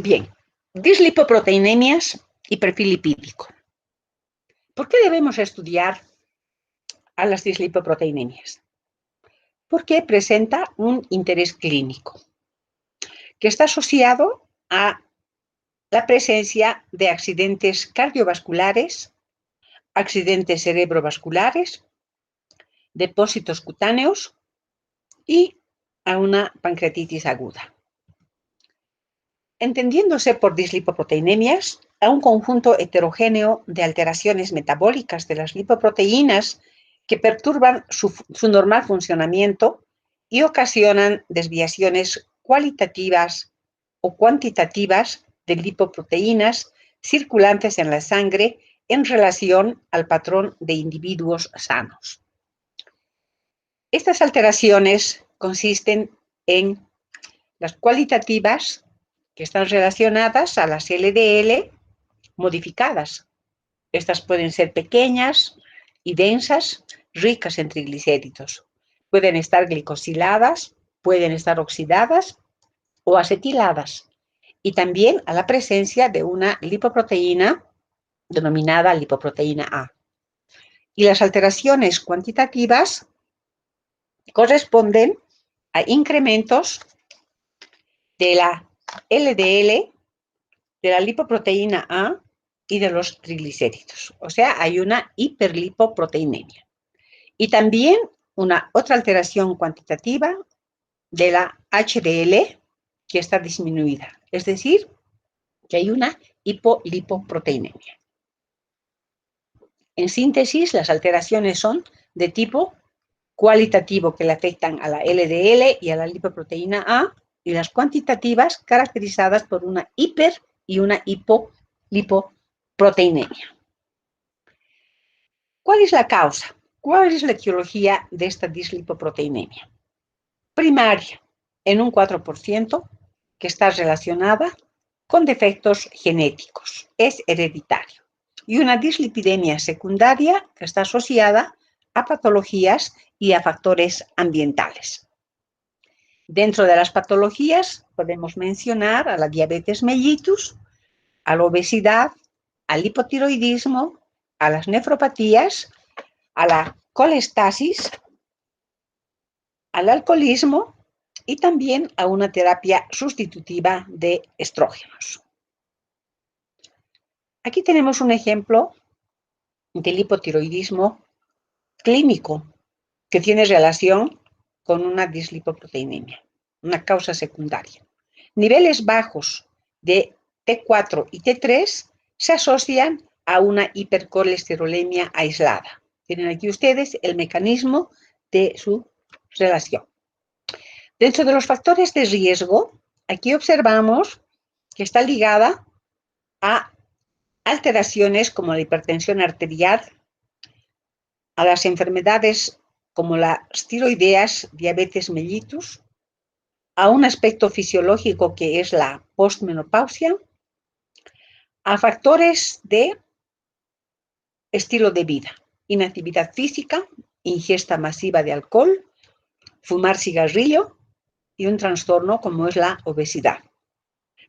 Bien, dislipoproteinemias y perfil lipídico. ¿Por qué debemos estudiar a las dislipoproteinemias? Porque presenta un interés clínico que está asociado a la presencia de accidentes cardiovasculares, accidentes cerebrovasculares, depósitos cutáneos y a una pancreatitis aguda. Entendiéndose por dislipoproteinemias a un conjunto heterogéneo de alteraciones metabólicas de las lipoproteínas que perturban su normal funcionamiento y ocasionan desviaciones cualitativas o cuantitativas de lipoproteínas circulantes en la sangre en relación al patrón de individuos sanos. Estas alteraciones consisten en las cualitativas, que están relacionadas a las LDL modificadas. Estas pueden ser pequeñas y densas, ricas en triglicéridos. Pueden estar glicosiladas, pueden estar oxidadas o acetiladas. Y también a la presencia de una lipoproteína denominada lipoproteína A. Y las alteraciones cuantitativas corresponden a incrementos de la LDL, de la lipoproteína A y de los triglicéridos. O sea, hay una hiperlipoproteinemia. Y también una otra alteración cuantitativa de la HDL que está disminuida. Es decir, que hay una hipolipoproteinemia. En síntesis, las alteraciones son de tipo cualitativo, que le afectan a la LDL y a la lipoproteína A, y las cuantitativas caracterizadas por una hiper y una hipolipoproteinemia. ¿Cuál es la causa? ¿Cuál es la etiología de esta dislipoproteinemia? Primaria, en un 4%, que está relacionada con defectos genéticos, es hereditario. Y una dislipidemia secundaria que está asociada a patologías y a factores ambientales. Dentro de las patologías podemos mencionar a la diabetes mellitus, a la obesidad, al hipotiroidismo, a las nefropatías, a la colestasis, al alcoholismo y también a una terapia sustitutiva de estrógenos. Aquí tenemos un ejemplo del hipotiroidismo clínico que tiene relación con una dislipoproteinemia, una causa secundaria. Niveles bajos de T4 y T3 se asocian a una hipercolesterolemia aislada. Tienen aquí ustedes el mecanismo de su relación. Dentro de los factores de riesgo, aquí observamos que está ligada a alteraciones como la hipertensión arterial, a las enfermedades como las tiroideas, diabetes mellitus, a un aspecto fisiológico que es la postmenopausia, a factores de estilo de vida, inactividad física, ingesta masiva de alcohol, fumar cigarrillo y un trastorno como es la obesidad.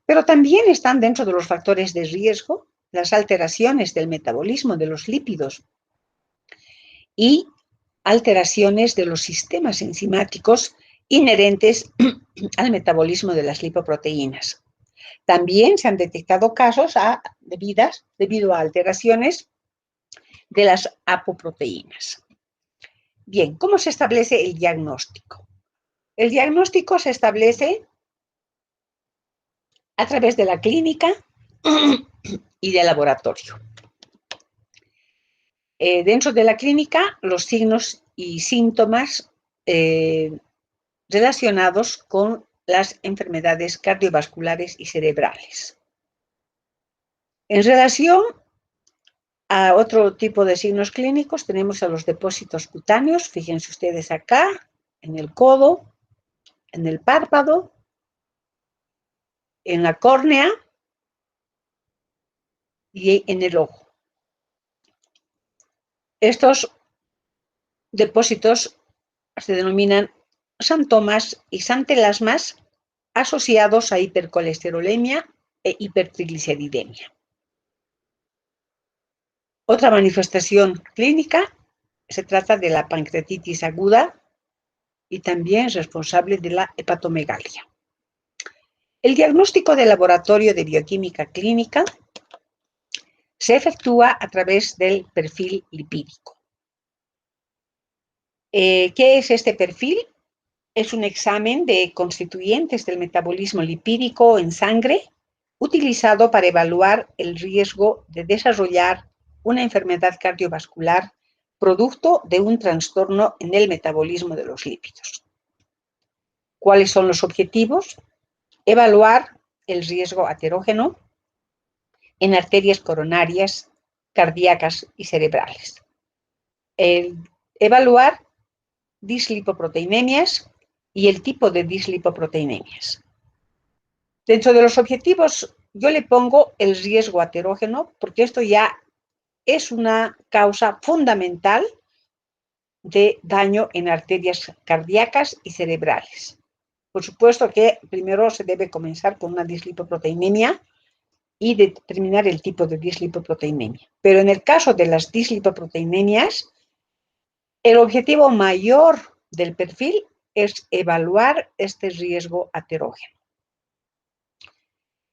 Pero también están dentro de los factores de riesgo las alteraciones del metabolismo de los lípidos y alteraciones de los sistemas enzimáticos inherentes al metabolismo de las lipoproteínas. También se han detectado casos debido a alteraciones de las apoproteínas. Bien, ¿cómo se establece el diagnóstico? El diagnóstico se establece a través de la clínica y del laboratorio. Dentro de la clínica, los signos y síntomas relacionados con las enfermedades cardiovasculares y cerebrales. En relación a otro tipo de signos clínicos, tenemos a los depósitos cutáneos, fíjense ustedes acá, en el codo, en el párpado, en la córnea y en el ojo. Estos depósitos se denominan xantomas y xantelasmas asociados a hipercolesterolemia e hipertrigliceridemia. Otra manifestación clínica se trata de la pancreatitis aguda y también es responsable de la hepatomegalia. El diagnóstico de laboratorio de bioquímica clínica se efectúa a través del perfil lipídico. ¿Qué es este perfil? Es un examen de constituyentes del metabolismo lipídico en sangre utilizado para evaluar el riesgo de desarrollar una enfermedad cardiovascular producto de un trastorno en el metabolismo de los lípidos. ¿Cuáles son los objetivos? Evaluar el riesgo aterógeno en arterias coronarias, cardíacas y cerebrales. Evaluar dislipoproteinemias y el tipo de dislipoproteinemias. Dentro de los objetivos, yo le pongo el riesgo aterógeno, porque esto ya es una causa fundamental de daño en arterias cardíacas y cerebrales. Por supuesto que primero se debe comenzar con una dislipoproteinemia y determinar el tipo de dislipoproteinemia. Pero en el caso de las dislipoproteinemias, el objetivo mayor del perfil es evaluar este riesgo aterógeno.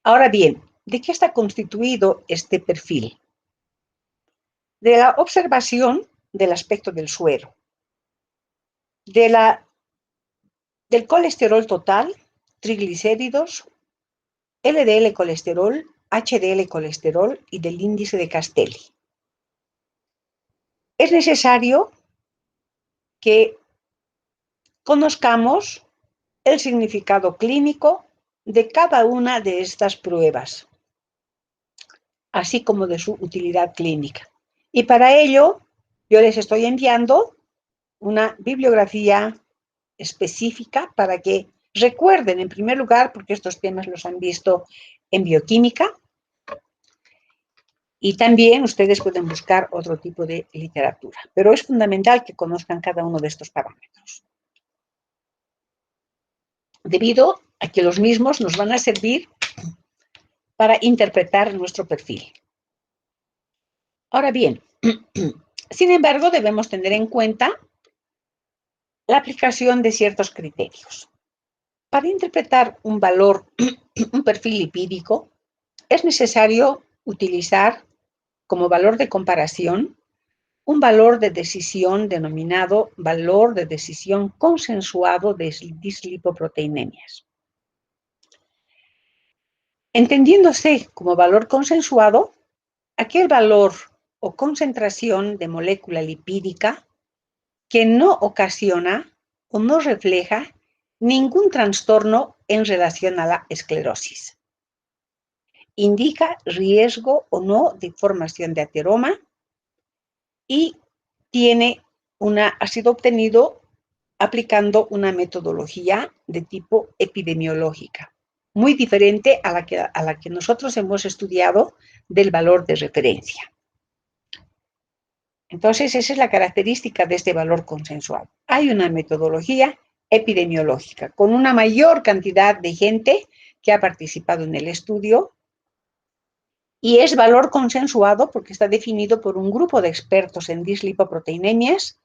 Ahora bien, ¿de qué está constituido este perfil? De la observación del aspecto del suero, del colesterol total, triglicéridos, LDL colesterol, HDL colesterol y del índice de Castelli. Es necesario que conozcamos el significado clínico de cada una de estas pruebas, así como de su utilidad clínica. Y para ello, yo les estoy enviando una bibliografía específica para que recuerden, en primer lugar, porque estos temas los han visto en bioquímica, y también ustedes pueden buscar otro tipo de literatura, pero es fundamental que conozcan cada uno de estos parámetros, debido a que los mismos nos van a servir para interpretar nuestro perfil. Ahora bien, sin embargo, debemos tener en cuenta la aplicación de ciertos criterios. Para interpretar un valor, un perfil lipídico, es necesario utilizar como valor de comparación un valor de decisión denominado valor de decisión consensuado de dislipoproteinemias. Entendiéndose como valor consensuado, aquel valor o concentración de molécula lipídica que no ocasiona o no refleja ningún trastorno en relación a la esclerosis. Indica riesgo o no de formación de ateroma y ha sido obtenido aplicando una metodología de tipo epidemiológica, muy diferente a la que nosotros hemos estudiado del valor de referencia. Entonces, esa es la característica de este valor consensual. Hay una metodología epidemiológica con una mayor cantidad de gente que ha participado en el estudio y es valor consensuado porque está definido por un grupo de expertos en dislipoproteinemias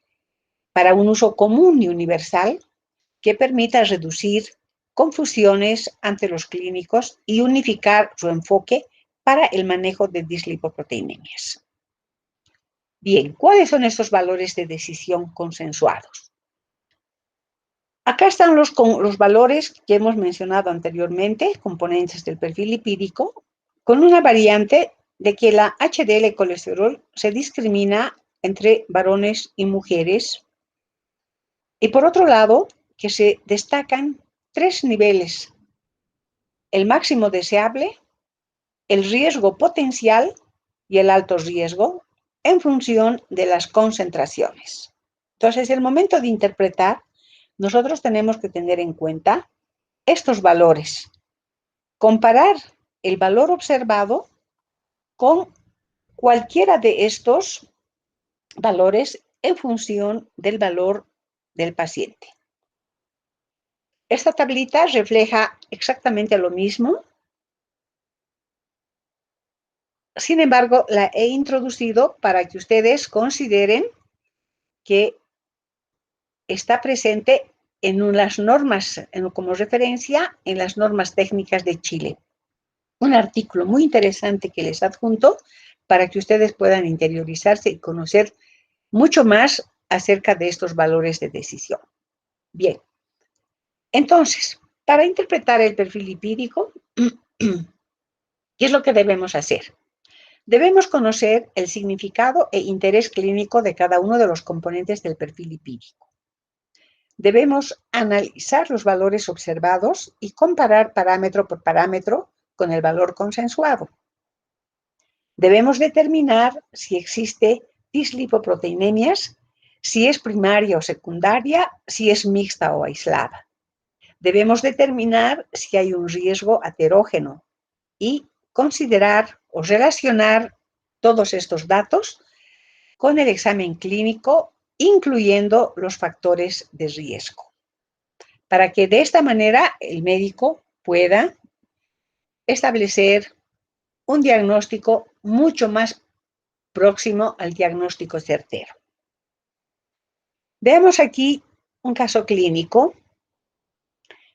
para un uso común y universal que permita reducir confusiones ante los clínicos y unificar su enfoque para el manejo de dislipoproteinemias. Bien, ¿cuáles son estos valores de decisión consensuados? Acá están los valores que hemos mencionado anteriormente, componentes del perfil lipídico, con una variante de que la HDL colesterol se discrimina entre varones y mujeres. Y por otro lado, que se destacan 3 niveles: el máximo deseable, el riesgo potencial y el alto riesgo en función de las concentraciones. Entonces, el momento de interpretar, nosotros tenemos que tener en cuenta estos valores, comparar el valor observado con cualquiera de estos valores en función del valor del paciente. Esta tablita refleja exactamente lo mismo Sin embargo, la he introducido para que ustedes consideren que está presente en las normas, como referencia, en las normas técnicas de Chile. Un artículo muy interesante que les adjunto para que ustedes puedan interiorizarse y conocer mucho más acerca de estos valores de decisión. Bien, entonces, para interpretar el perfil lipídico, ¿qué es lo que debemos hacer? Debemos conocer el significado e interés clínico de cada uno de los componentes del perfil lipídico. Debemos analizar los valores observados y comparar parámetro por parámetro con el valor consensuado. Debemos determinar si existe dislipoproteinemias, si es primaria o secundaria, si es mixta o aislada. Debemos determinar si hay un riesgo aterógeno y considerar o relacionar todos estos datos con el examen clínico, incluyendo los factores de riesgo, para que de esta manera el médico pueda establecer un diagnóstico mucho más próximo al diagnóstico certero. Veamos aquí un caso clínico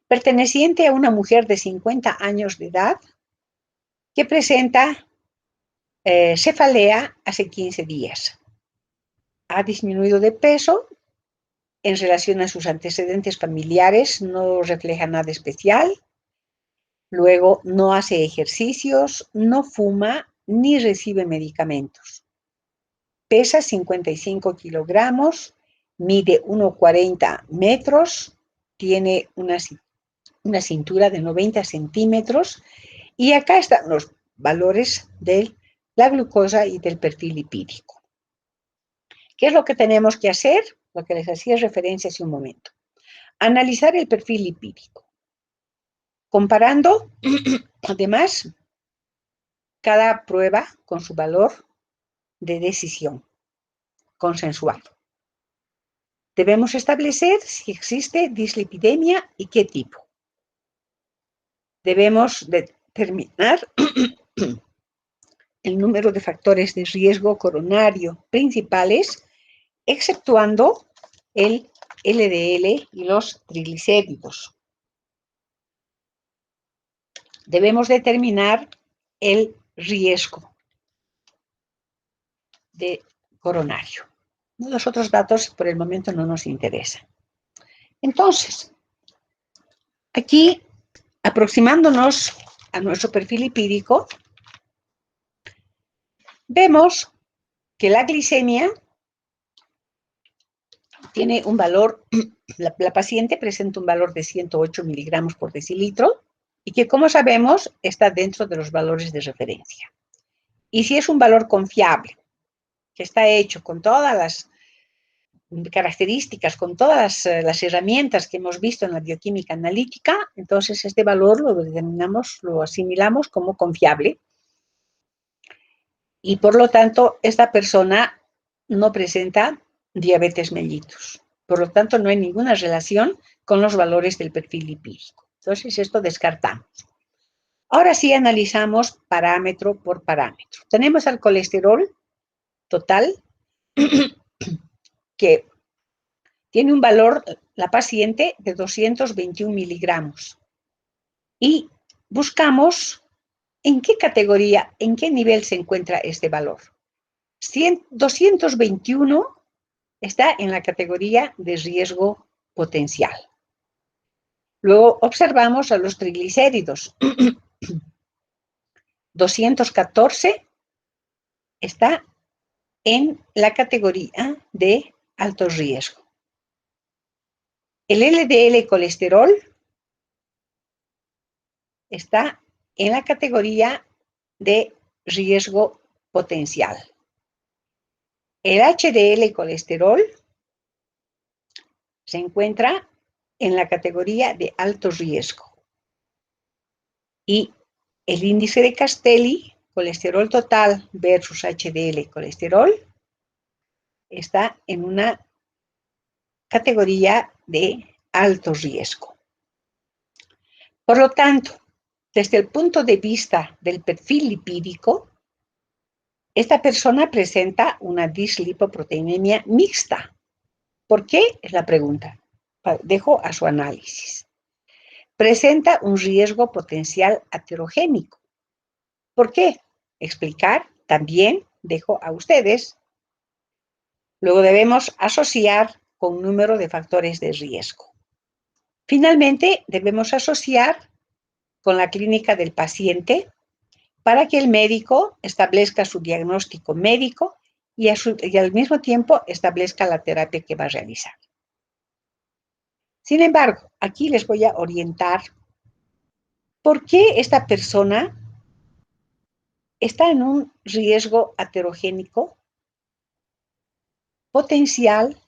perteneciente a una mujer de 50 años de edad que presenta cefalea hace 15 días. Ha disminuido de peso en relación a sus antecedentes familiares, no refleja nada especial. Luego, no hace ejercicios, no fuma ni recibe medicamentos. Pesa 55 kilogramos, mide 1,40 metros, tiene una cintura de 90 centímetros y acá están los valores de la glucosa y del perfil lipídico. ¿Qué es lo que tenemos que hacer? Lo que les hacía referencia hace un momento. Analizar el perfil lipídico, comparando, además, cada prueba con su valor de decisión consensuado. Debemos establecer si existe dislipidemia y qué tipo. Debemos determinar el número de factores de riesgo coronario principales, exceptuando el LDL y los triglicéridos. Debemos determinar el riesgo de coronario. Los otros datos por el momento no nos interesan. Entonces, aquí, aproximándonos a nuestro perfil lipídico, vemos que la glicemia tiene un valor, la paciente presenta un valor de 108 miligramos por decilitro y que, como sabemos, está dentro de los valores de referencia. Y si es un valor confiable, que está hecho con todas las características, con todas las herramientas que hemos visto en la bioquímica analítica, entonces este valor lo determinamos, lo asimilamos como confiable. Y por lo tanto, esta persona no presenta diabetes mellitus. Por lo tanto, no hay ninguna relación con los valores del perfil lipídico. Entonces, esto descartamos. Ahora sí analizamos parámetro por parámetro. Tenemos al colesterol total, que tiene un valor, la paciente, de 221 miligramos. Y buscamos en qué categoría, en qué nivel se encuentra este valor. 221 está en la categoría de riesgo potencial. Luego observamos a los triglicéridos. 214 está en la categoría de alto riesgo. El LDL colesterol está en la categoría de riesgo potencial. El HDL colesterol se encuentra en la categoría de alto riesgo. Y el índice de Castelli, colesterol total versus HDL colesterol, está en una categoría de alto riesgo. Por lo tanto, desde el punto de vista del perfil lipídico, Esta persona presenta una dislipoproteinemia mixta. ¿Por qué? Es la pregunta. Dejo a su análisis. Presenta un riesgo potencial aterogénico. ¿Por qué? Explicar también dejo a ustedes. Luego debemos asociar con un número de factores de riesgo. Finalmente, debemos asociar con la clínica del paciente para que el médico establezca su diagnóstico médico y al mismo tiempo establezca la terapia que va a realizar. Sin embargo, aquí les voy a orientar por qué esta persona está en un riesgo aterogénico potencial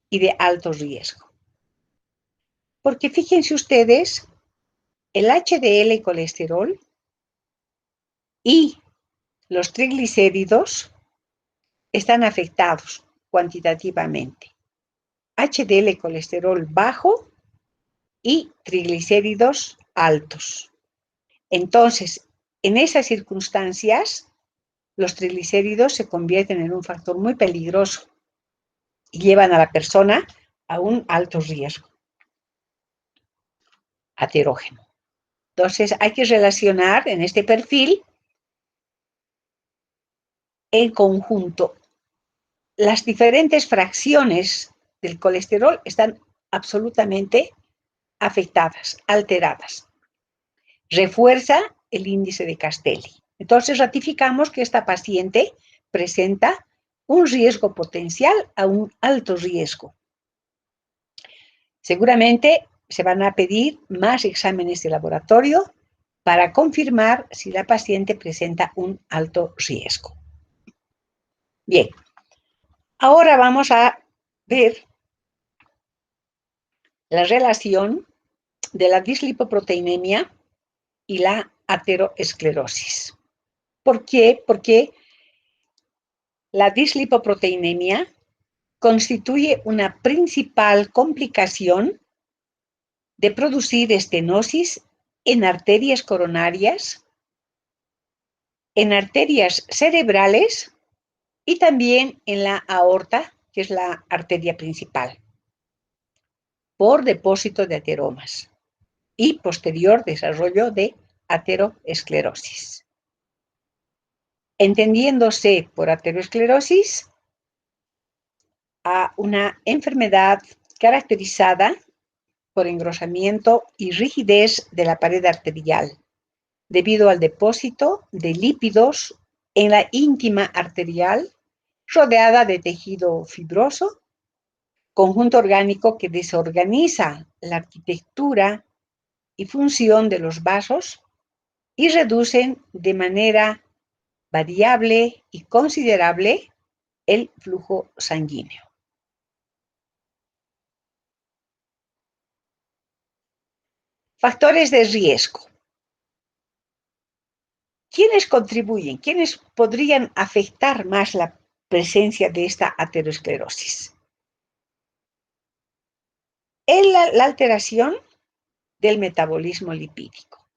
y de alto riesgo. Porque fíjense ustedes, el HDL colesterol y los triglicéridos están afectados cuantitativamente. HDL colesterol bajo y triglicéridos altos. Entonces, en esas circunstancias, los triglicéridos se convierten en un factor muy peligroso y llevan a la persona a un alto riesgo aterógeno. Entonces, hay que relacionar en este perfil en conjunto. Las diferentes fracciones del colesterol están absolutamente afectadas, alteradas. Refuerza el índice de Castelli. Entonces, ratificamos que esta paciente presenta un riesgo potencial a un alto riesgo. Seguramente se van a pedir más exámenes de laboratorio para confirmar si la paciente presenta un alto riesgo. Bien, ahora vamos a ver la relación de la dislipoproteinemia y la ateroesclerosis. ¿Por qué? Porque la dislipoproteinemia constituye una principal complicación de producir estenosis en arterias coronarias, en arterias cerebrales y también en la aorta, que es la arteria principal, por depósito de ateromas y posterior desarrollo de ateroesclerosis. Entendiéndose por ateroesclerosis a una enfermedad caracterizada por engrosamiento y rigidez de la pared arterial, debido al depósito de lípidos en la íntima arterial, rodeada de tejido fibroso, conjunto orgánico que desorganiza la arquitectura y función de los vasos y reducen de manera variable y considerable el flujo sanguíneo. Factores de riesgo. ¿Quiénes contribuyen? ¿Quiénes podrían afectar más la presencia de esta aterosclerosis? La alteración del metabolismo lipídico.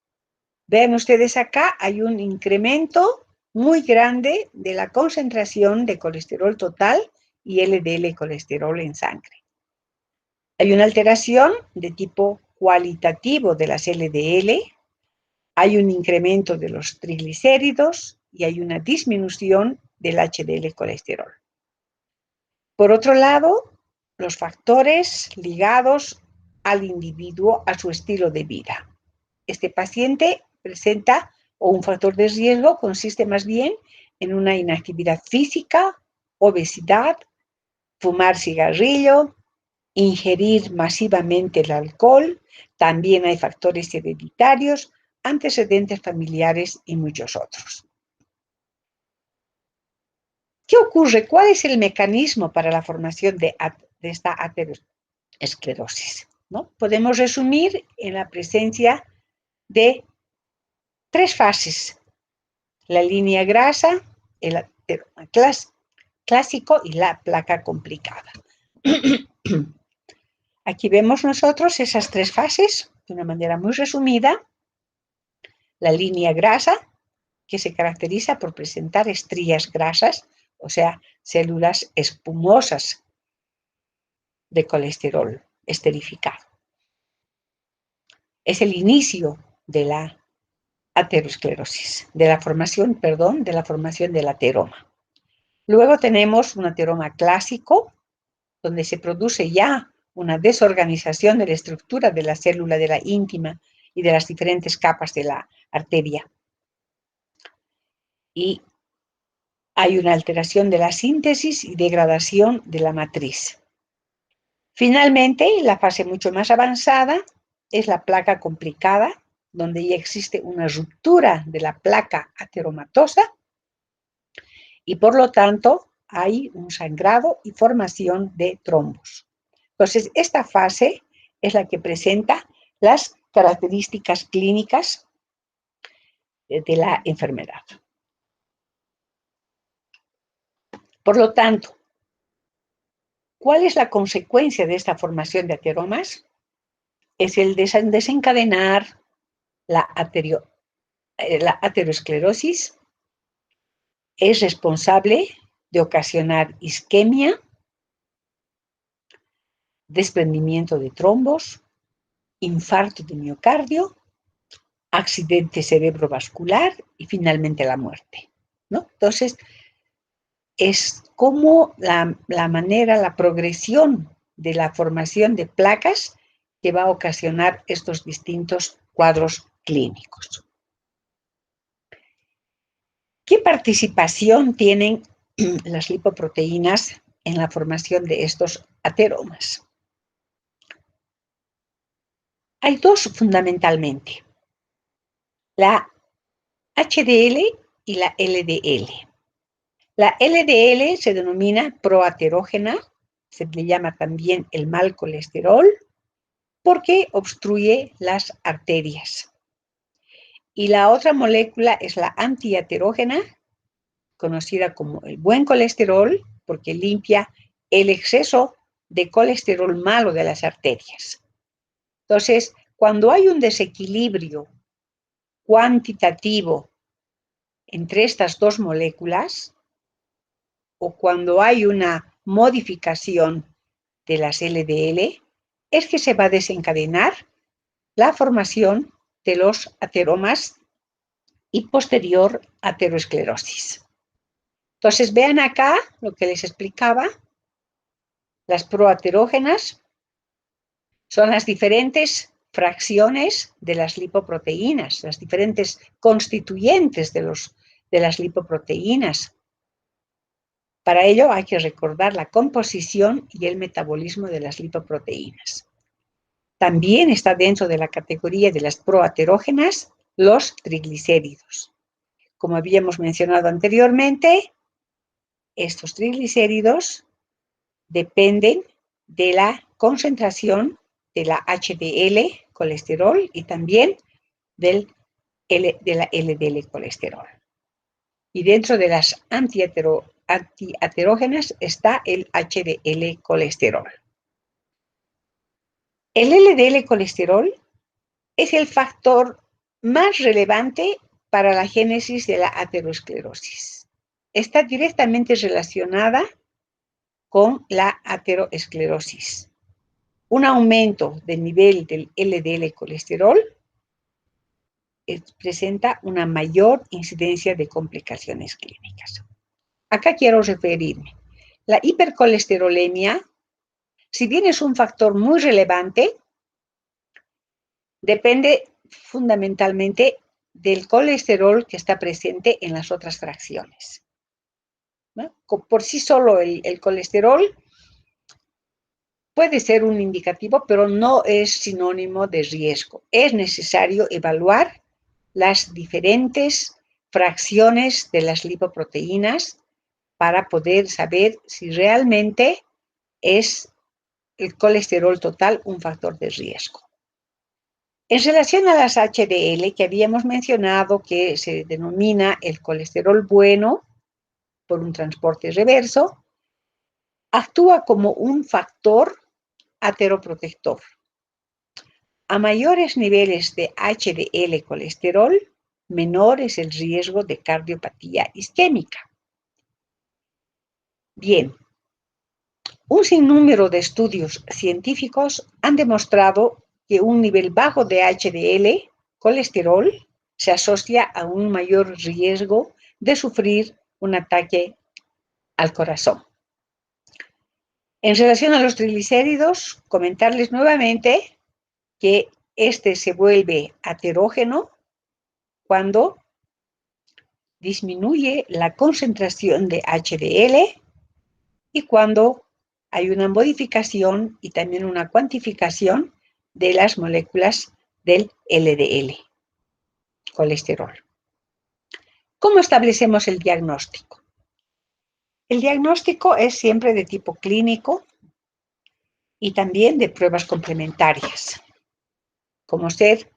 Vean ustedes acá, hay un incremento muy grande de la concentración de colesterol total y LDL colesterol en sangre. Hay una alteración de tipo cualitativo de las LDL, hay un incremento de los triglicéridos y hay una disminución del HDL colesterol. Por otro lado, los factores ligados al individuo, a su estilo de vida. Este paciente presenta, o un factor de riesgo consiste más bien en una inactividad física, obesidad, fumar cigarrillo, ingerir masivamente el alcohol, también hay factores hereditarios, antecedentes familiares y muchos otros. ¿Qué ocurre? ¿Cuál es el mecanismo para la formación de esta aterosclerosis? ¿No? Podemos resumir en la presencia de tres fases: la línea grasa, el ateroma clásico y la placa complicada. Aquí vemos nosotros esas tres fases de una manera muy resumida. La línea grasa, que se caracteriza por presentar estrías grasas, o sea, células espumosas de colesterol esterificado. Es el inicio de la aterosclerosis, de la formación del ateroma. Luego tenemos un ateroma clásico, donde se produce ya una desorganización de la estructura de la célula de la íntima y de las diferentes capas de la arteria. Y hay una alteración de la síntesis y degradación de la matriz. Finalmente, la fase mucho más avanzada es la placa complicada, donde ya existe una ruptura de la placa ateromatosa y por lo tanto hay un sangrado y formación de trombos. Entonces, esta fase es la que presenta las características clínicas de la enfermedad. Por lo tanto, ¿cuál es la consecuencia de esta formación de ateromas? Es el desencadenar la aterosclerosis. Es responsable de ocasionar isquemia, desprendimiento de trombos, infarto de miocardio, accidente cerebrovascular y finalmente la muerte, ¿no? Entonces, es como la progresión de la formación de placas que va a ocasionar estos distintos cuadros clínicos. ¿Qué participación tienen las lipoproteínas en la formación de estos ateromas? Hay dos fundamentalmente, la HDL y la LDL. La LDL se denomina proaterógena, se le llama también el mal colesterol, porque obstruye las arterias. Y la otra molécula es la antiaterógena, conocida como el buen colesterol, porque limpia el exceso de colesterol malo de las arterias. Entonces, cuando hay un desequilibrio cuantitativo entre estas dos moléculas, o cuando hay una modificación de las LDL, es que se va a desencadenar la formación de los ateromas y posterior aterosclerosis. Entonces, vean acá lo que les explicaba. Las proaterógenas son las diferentes fracciones de las lipoproteínas, las diferentes constituyentes de las lipoproteínas. Para ello hay que recordar la composición y el metabolismo de las lipoproteínas. También está dentro de la categoría de las proaterógenas los triglicéridos. Como habíamos mencionado anteriormente, estos triglicéridos dependen de la concentración de la HDL colesterol y también de la LDL colesterol. Y dentro de las antiaterógenas está el HDL colesterol. El LDL colesterol es el factor más relevante para la génesis de la aterosclerosis. Está directamente relacionada con la aterosclerosis. Un aumento del nivel del LDL colesterol presenta una mayor incidencia de complicaciones clínicas. Acá quiero referirme. La hipercolesterolemia, si bien es un factor muy relevante, depende fundamentalmente del colesterol que está presente en las otras fracciones, ¿no? Por sí solo el colesterol puede ser un indicativo, pero no es sinónimo de riesgo. Es necesario evaluar las diferentes fracciones de las lipoproteínas para poder saber si realmente es el colesterol total un factor de riesgo. En relación a las HDL, que habíamos mencionado que se denomina el colesterol bueno por un transporte reverso, actúa como un factor ateroprotector. A mayores niveles de HDL colesterol, menor es el riesgo de cardiopatía isquémica. Bien, un sinnúmero de estudios científicos han demostrado que un nivel bajo de HDL, colesterol, se asocia a un mayor riesgo de sufrir un ataque al corazón. En relación a los triglicéridos, comentarles nuevamente que este se vuelve aterógeno cuando disminuye la concentración de HDL y cuando hay una modificación y también una cuantificación de las moléculas del LDL, colesterol. ¿Cómo establecemos el diagnóstico? El diagnóstico es siempre de tipo clínico y también de pruebas complementarias. Como usted,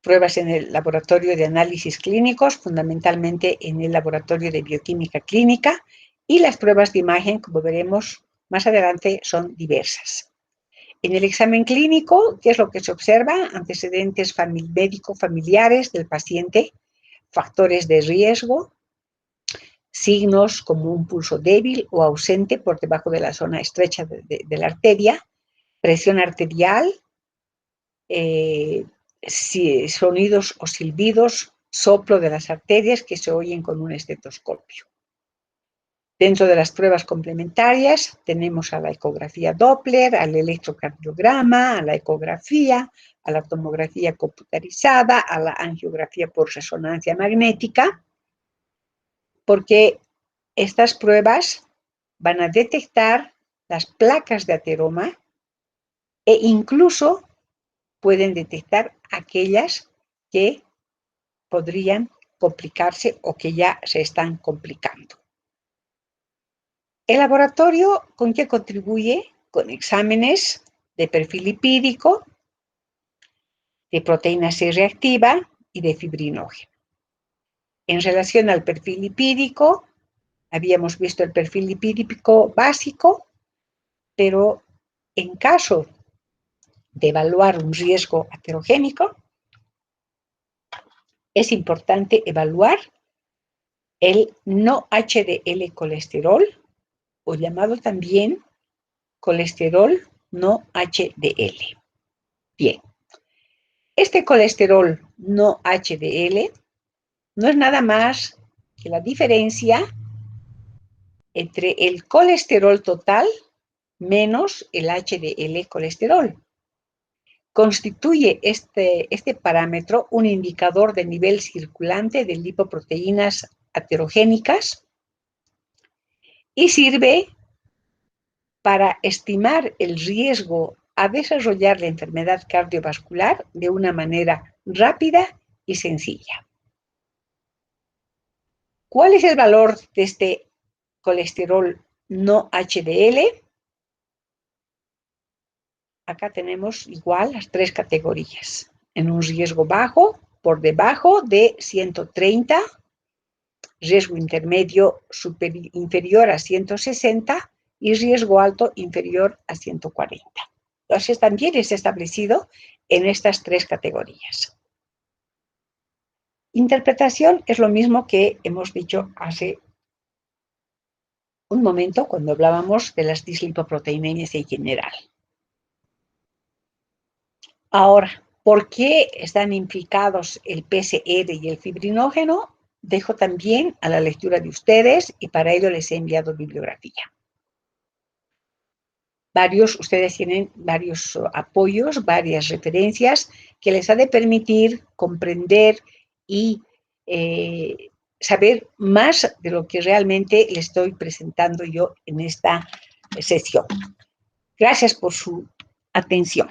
pruebas en el laboratorio de análisis clínicos, fundamentalmente en el laboratorio de bioquímica clínica, y las pruebas de imagen, como veremos más adelante, son diversas. En el examen clínico, ¿qué es lo que se observa? Antecedentes médico-familiares del paciente, factores de riesgo, signos como un pulso débil o ausente por debajo de la zona estrecha de la arteria, presión arterial, sonidos o silbidos, soplo de las arterias que se oyen con un estetoscopio. Dentro de las pruebas complementarias tenemos a la ecografía Doppler, al electrocardiograma, a la ecografía, a la tomografía computarizada, a la angiografía por resonancia magnética, porque estas pruebas van a detectar las placas de ateroma e incluso pueden detectar aquellas que podrían complicarse o que ya se están complicando. El laboratorio, ¿con qué contribuye? Con exámenes de perfil lipídico, de proteína C reactiva y de fibrinógeno. En relación al perfil lipídico, habíamos visto el perfil lipídico básico, pero en caso de evaluar un riesgo aterogénico, es importante evaluar el no HDL colesterol, o llamado también colesterol no HDL. Bien, este colesterol no HDL no es nada más que la diferencia entre el colesterol total menos el HDL colesterol. Constituye este parámetro un indicador de nivel circulante de lipoproteínas aterogénicas y sirve para estimar el riesgo a desarrollar la enfermedad cardiovascular de una manera rápida y sencilla. ¿Cuál es el valor de este colesterol no HDL? Acá tenemos igual las tres categorías. En un riesgo bajo, por debajo de 130, riesgo intermedio inferior a 160 y riesgo alto inferior a 140. Entonces también es establecido en estas tres categorías. Interpretación es lo mismo que hemos dicho hace un momento cuando hablábamos de las dislipoproteinemias en general. Ahora, ¿por qué están implicados el PCR y el fibrinógeno? Dejo también a la lectura de ustedes y para ello les he enviado bibliografía. Ustedes tienen varios apoyos, varias referencias que les ha de permitir comprender y saber más de lo que realmente les estoy presentando yo en esta sesión. Gracias por su atención.